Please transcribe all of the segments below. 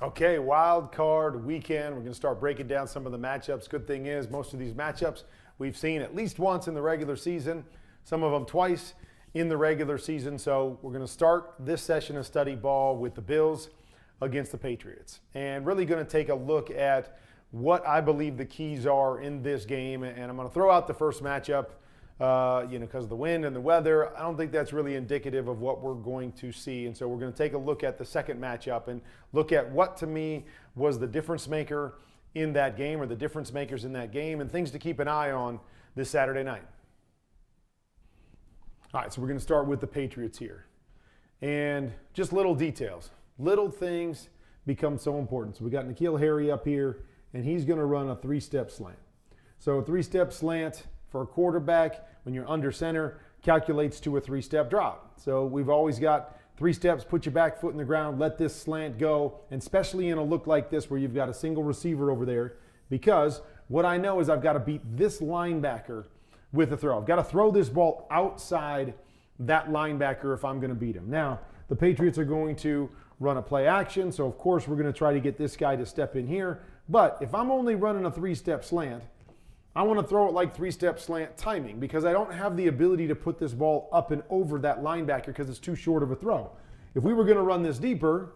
Okay, wild card weekend. We're going to start breaking down some of the matchups. Good thing is most of these matchups we've seen at least once in the regular season, some of them twice in the regular season. So we're going to start this session of study ball with the Bills against the Patriots. And really going to take a look at what I believe the keys are in this game. And I'm going to throw out the first matchup, because of the wind and the weather. I don't think that's really indicative of what we're going to see. And so we're going to take a look at the second matchup and look at what to me was the difference maker in that game, or the difference makers in that game, and things to keep an eye on this Saturday night. All right, so we're going to start with the Patriots here. And just little details. Little things become so important. So we got N'Keal Harry up here, and he's going to run a three-step slant. So a three-step slant for a quarterback, when you're under center, calculates to a three-step drop. So we've always got 3 steps, put your back foot in the ground, let this slant go, and especially in a look like this where you've got a single receiver over there, because what I know is I've got to beat this linebacker with a throw. I've got to throw this ball outside that linebacker if I'm going to beat him. Now, the Patriots are going to run a play action, so of course we're going to try to get this guy to step in here. But if I'm only running a 3-step slant, I want to throw it like 3-step slant timing, because I don't have the ability to put this ball up and over that linebacker because it's too short of a throw. If we were going to run this deeper,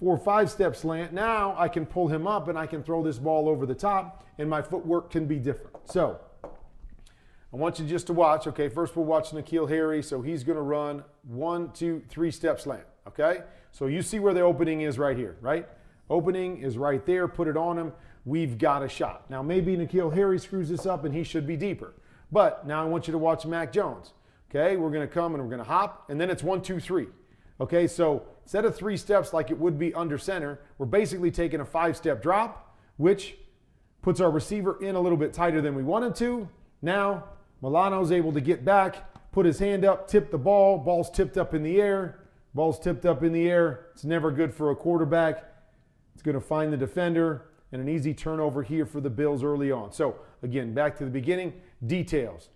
4 or 5-step slant, now I can pull him up and I can throw this ball over the top, and my footwork can be different. So I want you just to watch. Okay, first we'll watch N'Keal Harry. So he's going to run 1, 2, 3-step slant. Okay, so you see where the opening is right here, right? Opening is right there. Put it on him. We've got a shot. Now, maybe N'Keal Harry screws this up and he should be deeper. But now I want you to watch Mack Jones. Okay, we're going to come and we're going to hop, and then it's 1, 2, 3. Okay, so instead of 3 steps like it would be under center, we're basically taking a 5-step drop, which puts our receiver in a little bit tighter than we wanted to. Now, Milano's able to get back, put his hand up, tip the ball. Ball's tipped up in the air. Ball's tipped up in the air. It's never good for a quarterback. It's going to find the defender. And an easy turnover here for the Bills early on. So, again, back to the beginning, details.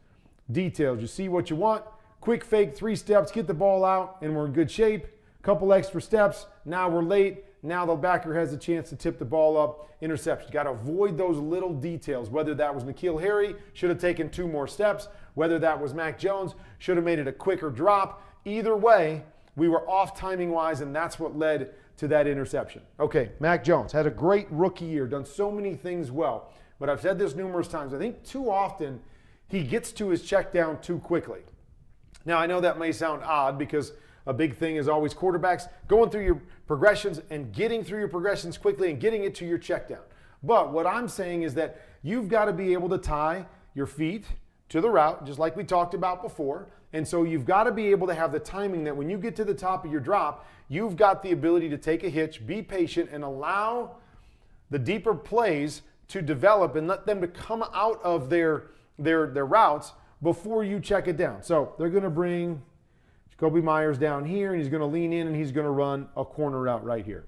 Details. You see what you want. Quick fake, 3 steps, get the ball out, and we're in good shape. Couple extra steps. Now we're late. Now the backer has a chance to tip the ball up. Interception. Got to avoid those little details. Whether that was N'Keal Harry, should have taken 2 more steps. Whether that was Mack Jones, should have made it a quicker drop. Either way, we were off timing-wise, and that's what led to that interception. Okay, Mack Jones had a great rookie year, done so many things well. But I've said this numerous times. I think too often he gets to his check down too quickly. Now, I know that may sound odd, because a big thing is always quarterbacks going through your progressions and getting through your progressions quickly and getting it to your check down. But what I'm saying is that you've got to be able to tie your feet to the route, just like we talked about before. And so you've got to be able to have the timing that when you get to the top of your drop, you've got the ability to take a hitch, be patient, and allow the deeper plays to develop and let them to come out of their routes before you check it down. So they're going to bring Jakobi Meyers down here, and he's going to lean in, and he's going to run a corner route right here.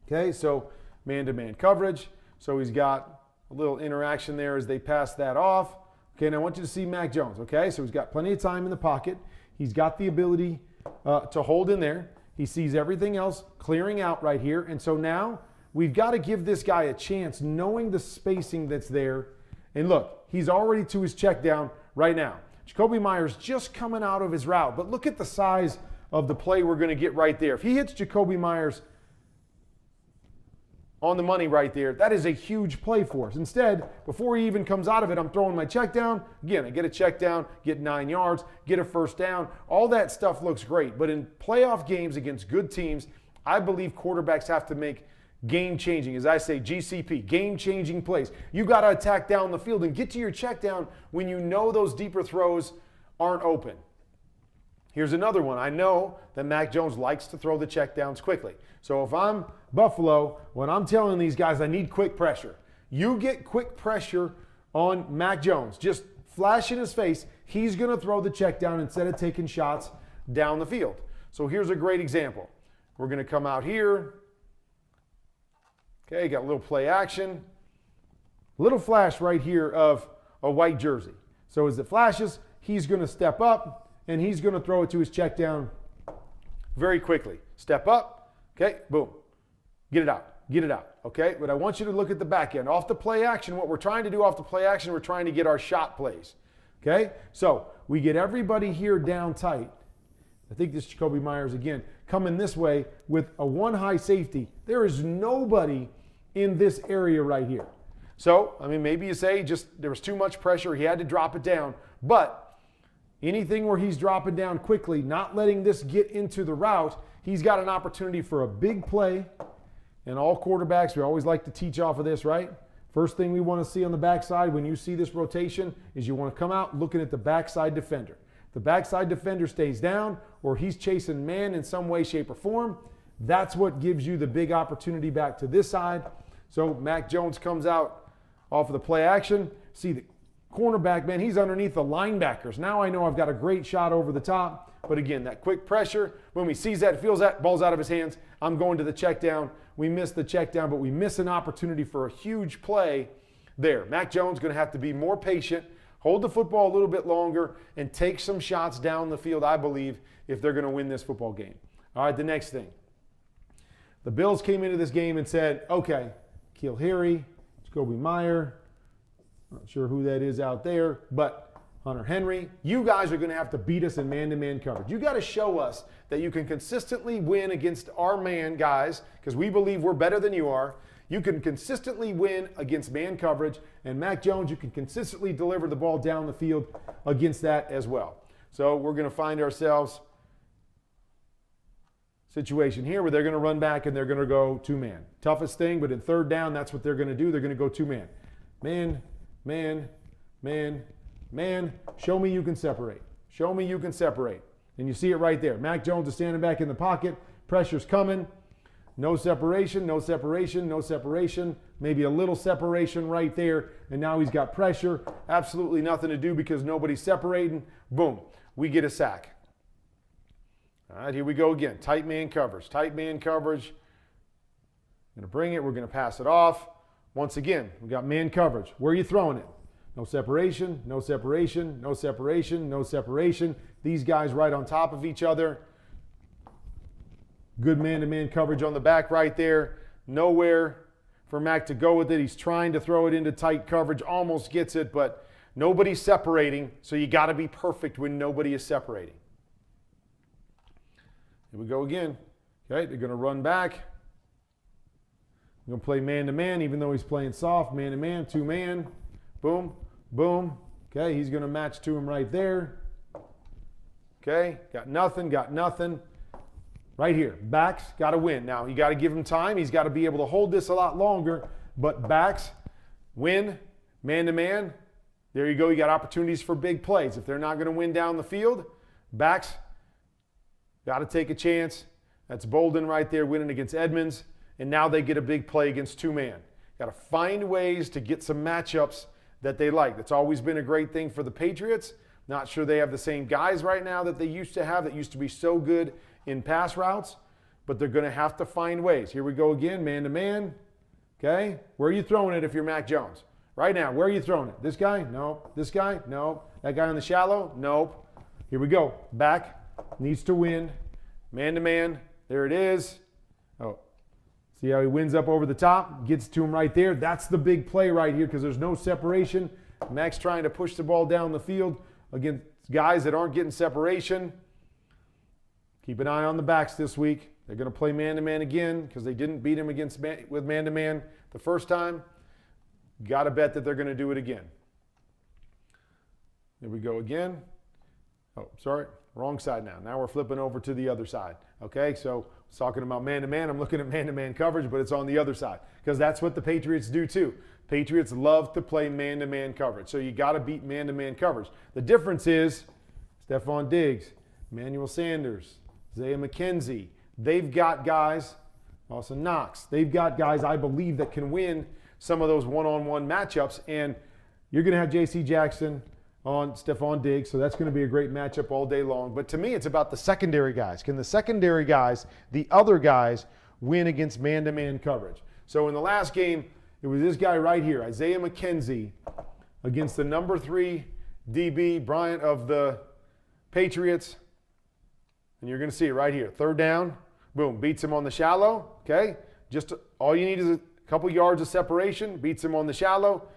Okay, so man-to-man coverage. So he's got a little interaction there as they pass that off. Okay, and I want you to see Mack Jones, okay? So he's got plenty of time in the pocket. He's got the ability to hold in there. He sees everything else clearing out right here. And so now we've got to give this guy a chance, knowing the spacing that's there. And look, he's already to his check down right now. Jakobi Meyers just coming out of his route. But look at the size of the play we're going to get right there. If he hits Jakobi Meyers on the money right there, that is a huge play for us. Instead, before he even comes out of it, I'm throwing my check down. Again, I get a check down, get 9 yards, get a first down. All that stuff looks great. But in playoff games against good teams, I believe quarterbacks have to make game-changing, as I say, GCP, game-changing plays. You got to attack down the field and get to your check down when you know those deeper throws aren't open. Here's another one. I know that Mack Jones likes to throw the checkdowns quickly. So if I'm Buffalo, when I'm telling these guys I need quick pressure, you get quick pressure on Mack Jones. Just flash in his face. He's going to throw the check down instead of taking shots down the field. So here's a great example. We're going to come out here. Okay, got a little play action. Little flash right here of a white jersey. So as it flashes, he's going to step up, and he's going to throw it to his check down very quickly. Step up. Okay, boom. Get it out. Get it out. Okay? But I want you to look at the back end. Off the play action, what we're trying to do off the play action, we're trying to get our shot plays. Okay? So we get everybody here down tight. I think this is Jakobi Meyers again, coming this way with a one high safety. There is nobody in this area right here. So, I mean, maybe you say just there was too much pressure. He had to drop it down. But anything where he's dropping down quickly, not letting this get into the route, he's got an opportunity for a big play. And all quarterbacks, we always like to teach off of this, right? First thing we want to see on the backside when you see this rotation is you want to come out looking at the backside defender. The backside defender stays down or he's chasing man in some way, shape, or form. That's what gives you the big opportunity back to this side. So Mack Jones comes out off of the play action. See the cornerback, man, he's underneath the linebackers. Now I know I've got a great shot over the top. But again, that quick pressure, when he sees that, feels that, ball's out of his hands, I'm going to the check down. We miss the check down, but we miss an opportunity for a huge play there. Mack Jones going to have to be more patient, hold the football a little bit longer, and take some shots down the field, I believe, if they're going to win this football game. All right, the next thing. The Bills came into this game and said, okay, N'Keal Harry, Jakobi Meyers, not sure who that is out there, but Hunter Henry, you guys are going to have to beat us in man-to-man coverage. You got to show us that you can consistently win against our man guys, because we believe we're better than you are. You can consistently win against man coverage, and Mack Jones, you can consistently deliver the ball down the field against that as well. So we're going to find ourselves situation here where they're going to run back and they're going to go two-man. Toughest thing, but in third down, that's what they're going to do. They're going to go two-man. Man, man, man, man, show me you can separate. Show me you can separate. And you see it right there. Mack Jones is standing back in the pocket. Pressure's coming. No separation, no separation, no separation. Maybe a little separation right there. And now he's got pressure. Absolutely nothing to do because nobody's separating. Boom. We get a sack. All right, here we go again. Tight man coverage. Tight man coverage. Going to bring it. We're going to pass it off. Once again, we got man coverage. Where are you throwing it? No separation, no separation, no separation, no separation. These guys right on top of each other. Good man-to-man coverage on the back right there. Nowhere for Mack to go with it. He's trying to throw it into tight coverage. Almost gets it, but nobody's separating. So you got to be perfect when nobody is separating. Here we go again. Okay, they're going to run back. We're going to play man-to-man, even though he's playing soft. Man-to-man, two-man. Boom, boom. Okay, he's going to match to him right there. Okay, got nothing, got nothing. Right here, backs got to win. Now, you got to give him time. He's got to be able to hold this a lot longer. But backs win, man-to-man. There you go. You got opportunities for big plays. If they're not going to win down the field, backs got to take a chance. That's Bolden right there winning against Edmonds. And now they get a big play against two-man. Got to find ways to get some matchups that they like. That's always been a great thing for the Patriots. Not sure they have the same guys right now that they used to have that used to be so good in pass routes, but they're going to have to find ways. Here we go again, man-to-man. Okay? Where are you throwing it if you're Mack Jones? Right now, where are you throwing it? This guy? Nope. This guy? Nope. That guy on the shallow? Nope. Here we go. Back. Needs to win. Man-to-man. There it is. Oh. See how he wins up over the top? Gets to him right there. That's the big play right here because there's no separation. Mack's trying to push the ball down the field against guys that aren't getting separation. Keep an eye on the backs this week. They're going to play man-to-man again because they didn't beat him with man-to-man the first time. Got to bet that they're going to do it again. There we go again. Oh, sorry. Wrong side now. Now we're flipping over to the other side. Okay, so I was talking about man-to-man. I'm looking at man-to-man coverage, but it's on the other side because that's what the Patriots do too. Patriots love to play man-to-man coverage. So you got to beat man-to-man coverage. The difference is Stefon Diggs, Emmanuel Sanders, Isaiah McKenzie. They've got guys, Dawson Knox. They've got guys, I believe, that can win some of those one-on-one matchups. And you're going to have J.C. Jackson on Stefon Diggs, so that's going to be a great matchup all day long. But to me, it's about the secondary guys. Can the secondary guys, the other guys, win against man-to-man coverage? So in the last game, it was this guy right here, Isaiah McKenzie, against the number 3 DB, Bryant of the Patriots. And you're going to see it right here. Third down, boom, beats him on the shallow, okay? just all you need is a couple yards of separation, beats him on the shallow,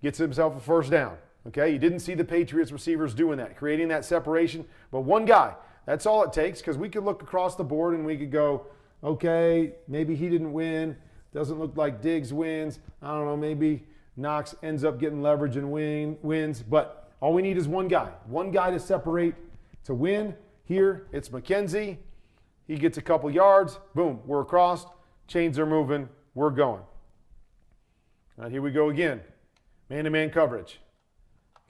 gets himself a first down. Okay, you didn't see the Patriots receivers doing that, creating that separation. But one guy, that's all it takes, because we could look across the board and we could go, okay, maybe he didn't win. Doesn't look like Diggs wins. I don't know, maybe Knox ends up getting leverage and wins. But all we need is one guy to separate to win. Here, it's McKenzie. He gets a couple yards. Boom, we're across. Chains are moving. We're going. All right, here we go again. Man-to-man coverage.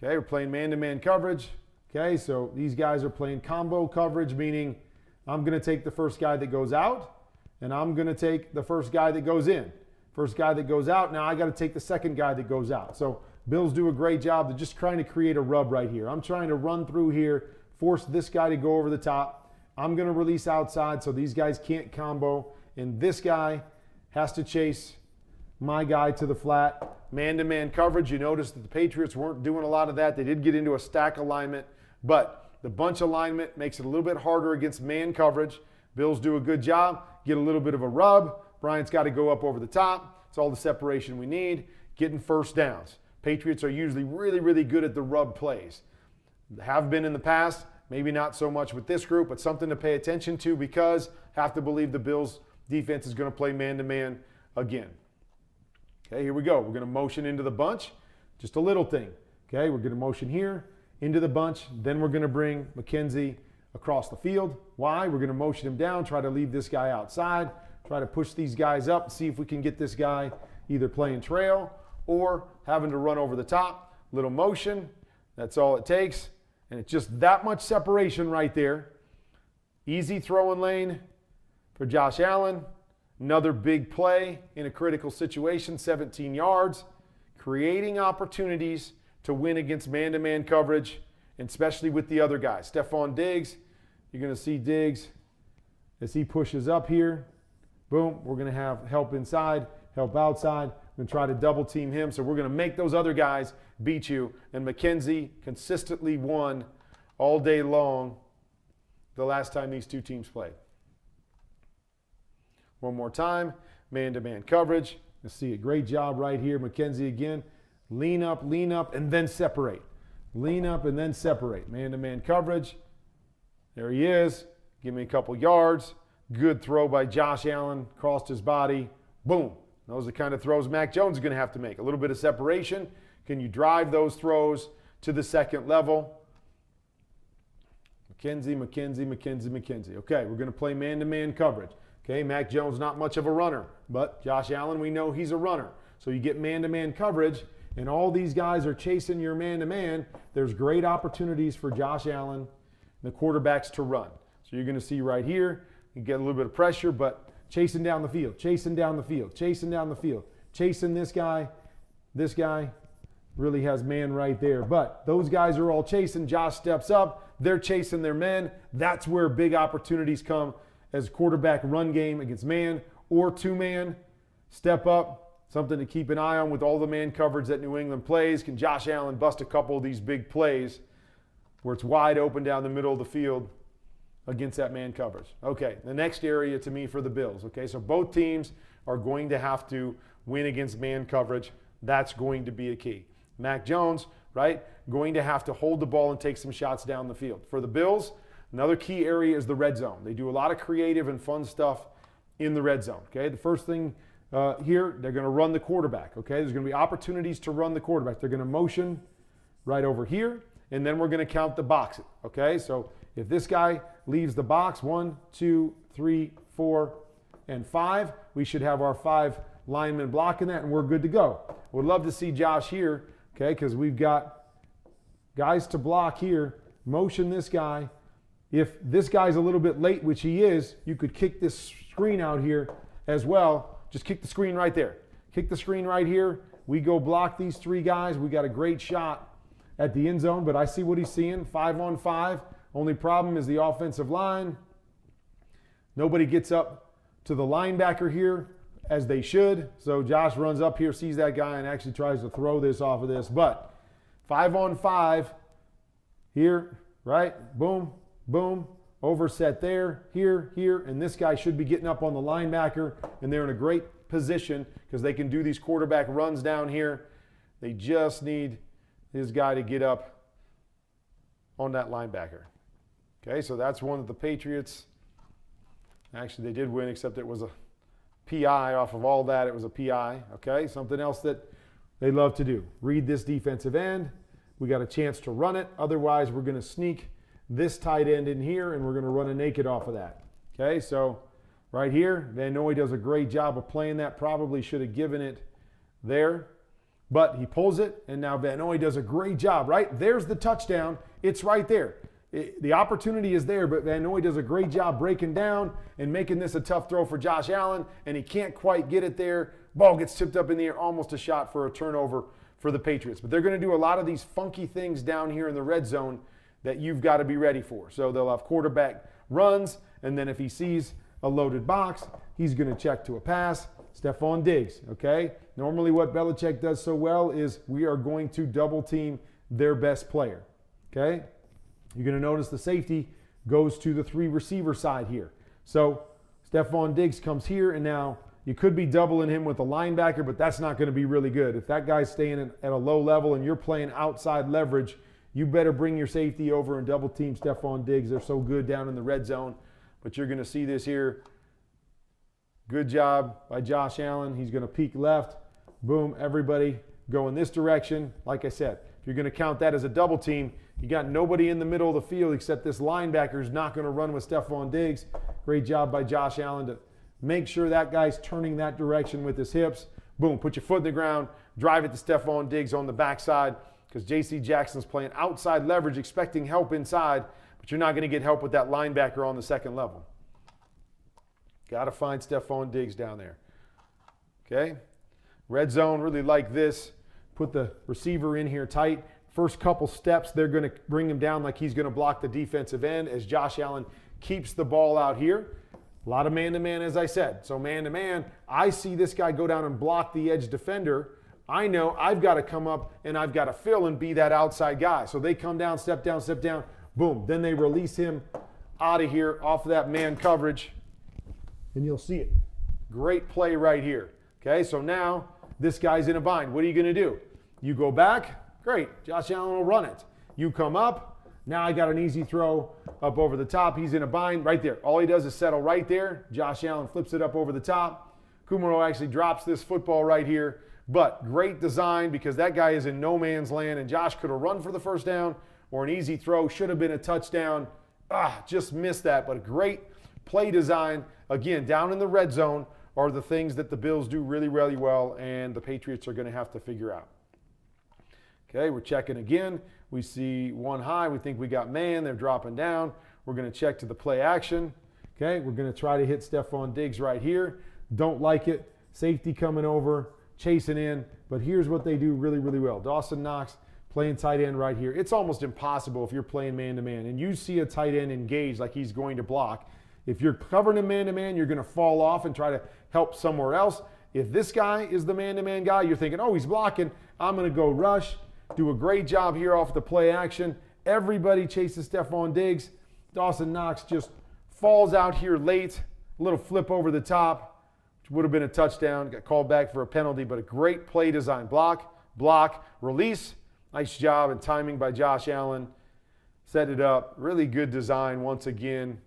Okay, we're playing man-to-man coverage. Okay, so these guys are playing combo coverage, meaning I'm going to take the first guy that goes out, and I'm going to take the first guy that goes in. First guy that goes out, now I got to take the second guy that goes out. So Bills do a great job of just trying to create a rub right here. I'm trying to run through here, force this guy to go over the top. I'm going to release outside so these guys can't combo, and this guy has to chase my guy to the flat. Man-to-man coverage, you notice that the Patriots weren't doing a lot of that. They did get into a stack alignment, but the bunch alignment makes it a little bit harder against man coverage. Bills do a good job, get a little bit of a rub. Bryant's got to go up over the top. It's all the separation we need. Getting first downs. Patriots are usually really, really good at the rub plays. Have been in the past, maybe not so much with this group, but something to pay attention to, because have to believe the Bills defense is going to play man-to-man again. Okay, here we go. We're going to motion into the bunch. Just a little thing. Okay, we're going to motion here into the bunch. Then we're going to bring McKenzie across the field. Why? We're going to motion him down, try to leave this guy outside, try to push these guys up, and see if we can get this guy either playing trail or having to run over the top. Little motion. That's all it takes. And it's just that much separation right there. Easy throwing lane for Josh Allen. Another big play in a critical situation, 17 yards, creating opportunities to win against man-to-man coverage, and especially with the other guys. Stefon Diggs, you're going to see Diggs as he pushes up here. Boom, we're going to have help inside, help outside. We're going to try to double team him, so we're going to make those other guys beat you. And McKenzie consistently won all day long the last time these two teams played. One more time, man-to-man coverage. You see a great job right here. McKenzie again. Lean up, and then separate. Lean up and then separate. Man-to-man coverage. There he is. Give me a couple yards. Good throw by Josh Allen. Crossed his body. Boom. Those are the kind of throws Mack Jones is going to have to make. A little bit of separation. Can you drive those throws to the second level? McKenzie. Okay, we're going to play man-to-man coverage. Okay, Mack Jones not much of a runner, but Josh Allen, we know he's a runner. So you get man-to-man coverage, and all these guys are chasing your man-to-man. There's great opportunities for Josh Allen, the quarterbacks, to run. So you're going to see right here, you get a little bit of pressure, but chasing down the field, chasing this guy. This guy really has man right there. But those guys are all chasing. Josh steps up. They're chasing their men. That's where big opportunities come as quarterback run game against man or two-man. Step up, something to keep an eye on with all the man coverage that New England plays. Can Josh Allen bust a couple of these big plays where it's wide open down the middle of the field against that man coverage? Okay, the next area to me for the Bills. Okay, so both teams are going to have to win against man coverage. That's going to be a key. Mack Jones, right, going to have to hold the ball and take some shots down the field. For the Bills, another key area is the red zone. They do a lot of creative and fun stuff in the red zone. Okay, the first thing here, they're going to run the quarterback. Okay, there's going to be opportunities to run the quarterback. They're going to motion right over here, and then we're going to count the boxes. Okay, so if this guy leaves the box, 1, 2, 3, 4, and 5, we should have our 5 linemen blocking that, and we're good to go. Would love to see Josh here, okay, because we've got guys to block here. Motion this guy. If this guy's a little bit late, which he is, you could kick this screen out here as well. Just kick the screen right there. Kick the screen right here. We go block these 3 guys. We got a great shot at the end zone, but I see what he's seeing. 5-on-5. Only problem is the offensive line. Nobody gets up to the linebacker here as they should. So Josh runs up here, sees that guy, and actually tries to throw this off of this. But 5-on-5 here, right? Boom, boom, overset there, here, and this guy should be getting up on the linebacker, and they're in a great position because they can do these quarterback runs down here. They just need his guy to get up on that linebacker. Okay, so that's one that the Patriots, actually they did win, except it was a PI. Off of all that, it was a PI. Okay, something else that they love to do. Read this defensive end. We got a chance to run it. Otherwise, we're going to sneak this tight end in here, and we're going to run a naked off of that. Okay, so right here, Van Noy does a great job of playing that. Probably should have given it there, but he pulls it, and now Van Noy does a great job, right? There's the touchdown. It's right there. The opportunity is there, but Van Noy does a great job breaking down and making this a tough throw for Josh Allen, and he can't quite get it there. Ball gets tipped up in the air, almost a shot for a turnover for the Patriots. But they're going to do a lot of these funky things down here in the red zone that you've got to be ready for. So they'll have quarterback runs, and then if he sees a loaded box, he's going to check to a pass. Stefon Diggs, okay? Normally what Belichick does so well is we are going to double team their best player, okay? You're going to notice the safety goes to the 3 receiver side here. So Stefon Diggs comes here, and now you could be doubling him with a linebacker, but that's not going to be really good. If that guy's staying at a low level and you're playing outside leverage, you better bring your safety over and double team Stefon Diggs. They're so good down in the red zone. But you're going to see this here. Good job by Josh Allen. He's going to peek left. Boom, everybody go in this direction. Like I said, if you're going to count that as a double team, you got nobody in the middle of the field except this linebacker is not going to run with Stefon Diggs. Great job by Josh Allen to make sure that guy's turning that direction with his hips. Boom, put your foot in the ground, drive it to Stefon Diggs on the backside, because J.C. Jackson's playing outside leverage, expecting help inside, but you're not going to get help with that linebacker on the second level. Got to find Stefon Diggs down there. Okay? Red zone, really like this. Put the receiver in here tight. First couple steps, they're going to bring him down like he's going to block the defensive end as Josh Allen keeps the ball out here. A lot of man-to-man, as I said. So man-to-man, I see this guy go down and block the edge defender. I know I've got to come up and I've got to fill and be that outside guy. So they come down, step down, boom. Then they release him out of here off of that man coverage, and you'll see it. Great play right here. Okay, so now this guy's in a bind. What are you going to do? You go back, great. Josh Allen will run it. You come up, now I got an easy throw up over the top. He's in a bind right there. All he does is settle right there. Josh Allen flips it up over the top. Kumaro actually drops this football right here. But great design because that guy is in no man's land, and Josh could have run for the first down or an easy throw. Should have been a touchdown. Just missed that. But a great play design. Again, down in the red zone are the things that the Bills do really, really well, and the Patriots are going to have to figure out. Okay, we're checking again. We see one high. We think we got man. They're dropping down. We're going to check to the play action. Okay, we're going to try to hit Stefon Diggs right here. Don't like it. Safety coming over, chasing in. But here's what they do really, really well. Dawson Knox playing tight end right here. It's almost impossible if you're playing man-to-man and you see a tight end engaged like he's going to block. If you're covering him man-to-man, you're going to fall off and try to help somewhere else. If this guy is the man-to-man guy, you're thinking, oh, he's blocking. I'm going to go rush. Do a great job here off the play action. Everybody chases Stefon Diggs. Dawson Knox just falls out here late. A little flip over the top, which would have been a touchdown. Got called back for a penalty, but a great play design. Block, release. Nice job and timing by Josh Allen. Set it up. Really good design once again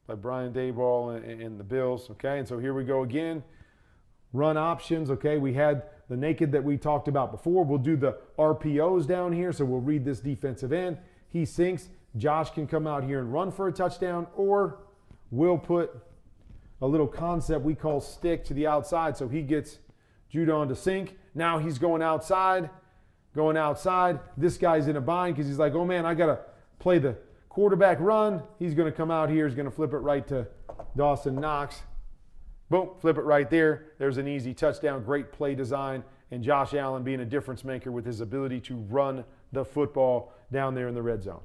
by Brian Daboll and the Bills. Okay, and so here we go again. Run options. Okay, we had the naked that we talked about before. We'll do the RPOs down here. So we'll read this defensive end. He sinks. Josh can come out here and run for a touchdown, or we'll put a little concept we call stick to the outside. So he gets Judon to sink. Now he's going outside. This guy's in a bind because he's like, oh man, I got to play the quarterback run. He's going to come out here. He's going to flip it right to Dawson Knox. Boom, flip it right there. There's an easy touchdown. Great play design. And Josh Allen being a difference maker with his ability to run the football down there in the red zone.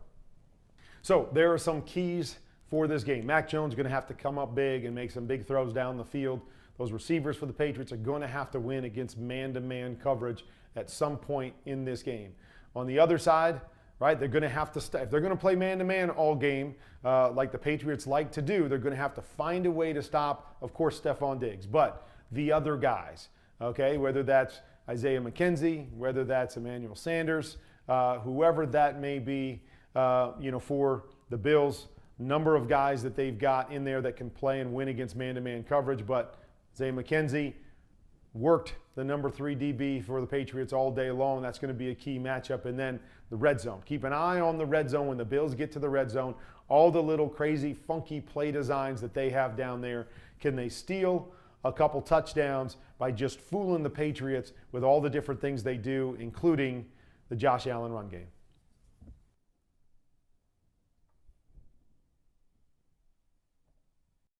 So there are some keys for this game. Mack Jones is going to have to come up big and make some big throws down the field. Those receivers for the Patriots are going to have to win against man-to-man coverage at some point in this game. On the other side, right? They're going to have to, if they're going to play man-to-man all game, like the Patriots like to do, they're going to have to find a way to stop, of course, Stefon Diggs, but the other guys, okay? Whether that's Isaiah McKenzie, whether that's Emmanuel Sanders, whoever that may be, for the Bills, number of guys that they've got in there that can play and win against man-to-man coverage, but Isaiah McKenzie worked the number 3 DB for the Patriots all day long. That's going to be a key matchup. And then the red zone. Keep an eye on the red zone when the Bills get to the red zone. All the little crazy, funky play designs that they have down there. Can they steal a couple touchdowns by just fooling the Patriots with all the different things they do, including the Josh Allen run game?